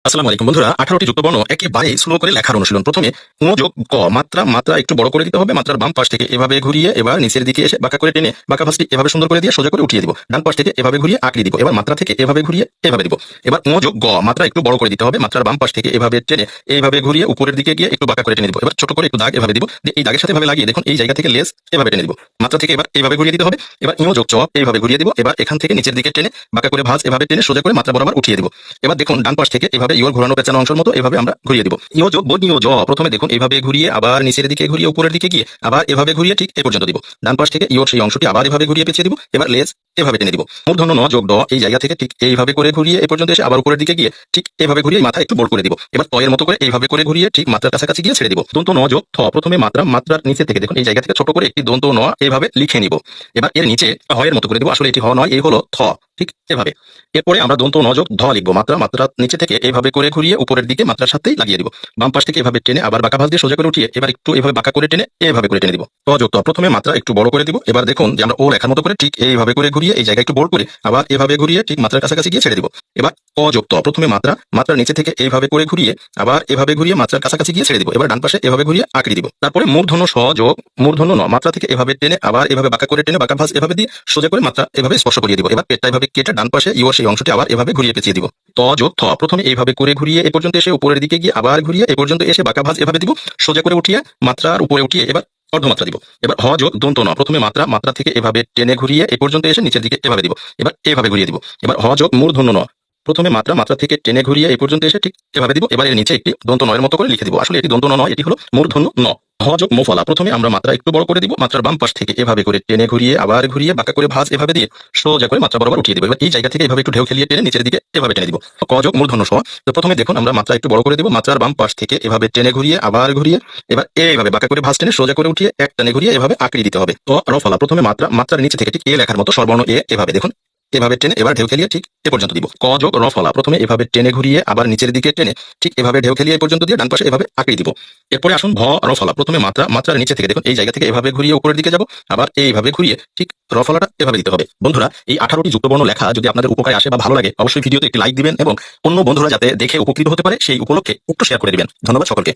আসসালামু আলাইকুম বন্ধুরা, 18টি যুক্তবর্ণ একেবারে স্লো করে লেখার অনুশীলন। প্রথমে ঙ যোগ ক, মাত্রা মাত্রা একটু বড় করে দিতে হবে। মাত্রার বাম পাশ থেকে এভাবে ঘুরিয়ে এবার নিচের দিকে এসে বাঁকা করে টেনে বাঁকা ভাঁজটি এভাবে সুন্দর করে দিয়ে সোজা করে উঠিয়ে দিব। ডান পাশ থেকে এভাবে ঘুরিয়ে আঁকড়ে দিব। এবার মাত্রা থেকে এভাবে ঘুরিয়ে এভাবে দিব। এবার ঙ যোগ গ, মাত্রা একটু বড় করে দিতে হবে। মাত্রার বাম পাশ থেকে এভাবে টেনে এইভাবে ঘুরিয়ে উপরের দিকে গিয়ে একটু বাঁকা করে টেনে দিব। এবার ছোট করে একটু দাগ এভাবে দিব। এই দাগের সাথে এভাবে লাগিয়ে দেখুন এই জায়গা থেকে লেস এভাবে টেনে দিব। মাত্রা থেকে এবার এইভাবে ঘুরিয়ে দিতে হবে। এবার ঞ যোগ চ, এইভাবে ঘুরিয়ে দিব। এবার এখান থেকে নিচের দিকে টেনে বাঁকা করে ভাঁজ এভাবে টেনে সোজা করে মাত্রা বরাবর উঠিয়ে দিব। এবার দেখুন ডান পাশ থেকে এভাবে ইওর ঘোরানো পেঁচানো অংশের মতো এভাবে আমরা ঘুরিয়ে দিব। ইও যোগ ব ইও জ, প্রথমে দেখুন এভাবে ঘুরিয়ে আবার নিচের দিকে ঘুরিয়ে উপরের দিকে গিয়ে আবার এভাবে ঘুরিয়ে ঠিক এ পর্যন্ত দিব। ডান পাশ থেকে ইওর সেই অংশটি আবার এভাবে ঘুরিয়ে পেঁচিয়ে দিব। এবার লেজ এভাবে টেনে দিব। মূর্ধন্য ন যোগ ড, এই জায়গা থেকে ঠিক এইভাবে করে ঘুরিয়ে এ পর্যন্ত এসে আবার উপরের দিকে গিয়ে ঠিক এভাবে ঘুরিয়ে মাথা একটু বোল্ড করে দিব। এবার ত এর মতো করে এইভাবে করে ঘুরিয়ে ঠিক মাত্রার কাছাকাছি গিয়ে ছেড়ে দিব। দন্ত ন যোগ থ, প্রথমে মাত্রার নিচে থেকে দেখুন এই জায়গা থেকে ছোট করে একটি দন্ত ন এইভাবে লিখে নিব। এবার এর নিচে হ এর মতো করে দিব। আসলে এটি হ নয়, এই হলো থ। ঠিক এভাবে এরপরে আমরা দন্ত ন যোগ ধ লিখবো। মাত্রার নিচে থেকে এইভাবে করে ঘুরিয়ে উপরের দিকে মাত্রার সাথেই লাগিয়ে দিব। বাম পাশ থেকে এভাবে টেনে আবার বাঁকা ভাঁজ দিয়ে সোজা করে উঠিয়ে এবার একটু এভাবে বাঁকা করে টেনে এভাবে করে টেনে দিব। ত যোগ ত, প্রথমে মাত্রা একটু বড় করে দিব। এবার দেখুন যে আমরা ও লেখার মতো করে ঠিক এইভাবে করে ঘুরিয়ে এই জায়গায় একটু বোল্ড করে আবার এভাবে ঘুরিয়ে ঠিক মাত্রার কাছাকাছি গিয়ে ছেড়ে দিব। এবার ক যোগ ত, প্রথমে মাত্রার নিচে থেকে এইভাবে করে ঘুরিয়ে আবার এভাবে ঘুরিয়ে মাত্রার কাছাকাছি গিয়ে ছেড়ে দিব। এবার ডান পাশে এভাবে ঘুরিয়ে আঁকড়ে দিব। তারপরে মূর্ধন্য স যোগ মূর্ধন্য ন, মাত্রা থেকে এভাবে টেনে আবার এভাবে বাঁকা করে টেনে বাঁকা ভাঁজ এভাবে দিয়ে সোজা করে মাত্রা এভাবে স্পর্শ করিয়ে দিব। এবার পেটটা এভাবে কেটে ডান পাশে ইওর সেই অংশটি আবার এভাবে ঘুরিয়ে পেঁচিয়ে দিব। ত যোগ থ, প্রথমে এইভাবে করে ঘুরিয়ে এ পর্যন্ত এসে উপরের দিকে গিয়ে আবার ঘুরিয়ে এ পর্যন্ত এসে বাঁকা ভাঁজ এভাবে দিব। সোজা করে উঠিয়ে মাত্রার উপরে উঠিয়ে এবার অর্ধমাত্রা দিব। এবার হ যোগ দন্ত ন, প্রথমে মাত্রা থেকে এভাবে টেনে ঘুরিয়ে এ পর্যন্ত এসে নিচের দিকে এভাবে দিব। এবার এভাবে ঘুরিয়ে দিব। এবার হ যোগ মূর্ধন্য ন, প্রথমে মাত্রা থেকে টেনে ঘুরিয়ে এই পর্যন্ত এসে ঠিক এভাবে দিব। এবার এর নিচে একটি দন্ত নয়ের মতো করে লিখে দিব। আসলে এটি দন্ত ন নয়, এটি হলো মূর্ধন্য ন। হ যোগ মোফলা, প্রথমে আমরা মাত্রা একটু বড় করে দিব। মাত্রার বাম পাশ থেকে এভাবে করে টেনে ঘুরিয়ে আবার ঘুরিয়ে বাঁকা করে ভাঁজ এভাবে দিয়ে সোজা করে মাত্রা বরাবর উঠিয়ে দিব। এবার এই জায়গা থেকে এভাবে একটু ঢেউ খেলিয়ে টেনে নিচের দিকে এভাবে টেনে দিব। ক যোগ মূর্ধন্য স, তো প্রথমে দেখুন আমরা মাত্রা একটু বড় করে দিব। মাত্রার বাম পাশ থেকে এভাবে টেনে ঘুরিয়ে আবার ঘুরিয়ে এবার এইভাবে বাঁকা করে ভাঁজ টেনে সোজা করে উঠিয়ে এক টানে ঘুরিয়ে এভাবে আঁকড়ে দিতে হবে। তো রফলা, প্রথমে মাত্রার নিচে থেকে ঠিক এ লেখার মতো স্বরবর্ণ এ এভাবে দেখুন এভাবে টেনে এবার ঢেউ খেলিয়ে ঠিক এ পর্যন্ত দিব। ক যোগ র ফলা, প্রথমে এভাবে টেনে ঘুরিয়ে আবার নিচের দিকে টেনে ঠিক এভাবে ঢেউ খেলিয়ে এ পর্যন্ত দিয়ে ডান পাশে এভাবে আঁকড়ে দিব। এরপরে আসুন ভ র ফলা, প্রথমে মাত্রার নিচে থেকে দেখুন এই জায়গা থেকে এভাবে ঘুরিয়ে উপরের দিকে যাব, আবার এইভাবে ঘুরিয়ে ঠিক র ফলাটা এভাবে দিতে হবে। বন্ধুরা, এই 18টি যুক্তবর্ণ লেখা যদি আপনাদের উপকারে আসে বা ভালো লাগে, অবশ্যই ভিডিওতে একটি লাইক দিবেন এবং অন্য বন্ধুরা যাতে দেখে উপকৃত হতে পারে সেই উপলক্ষে একটু শেয়ার করে দিবেন। ধন্যবাদ সকলকে।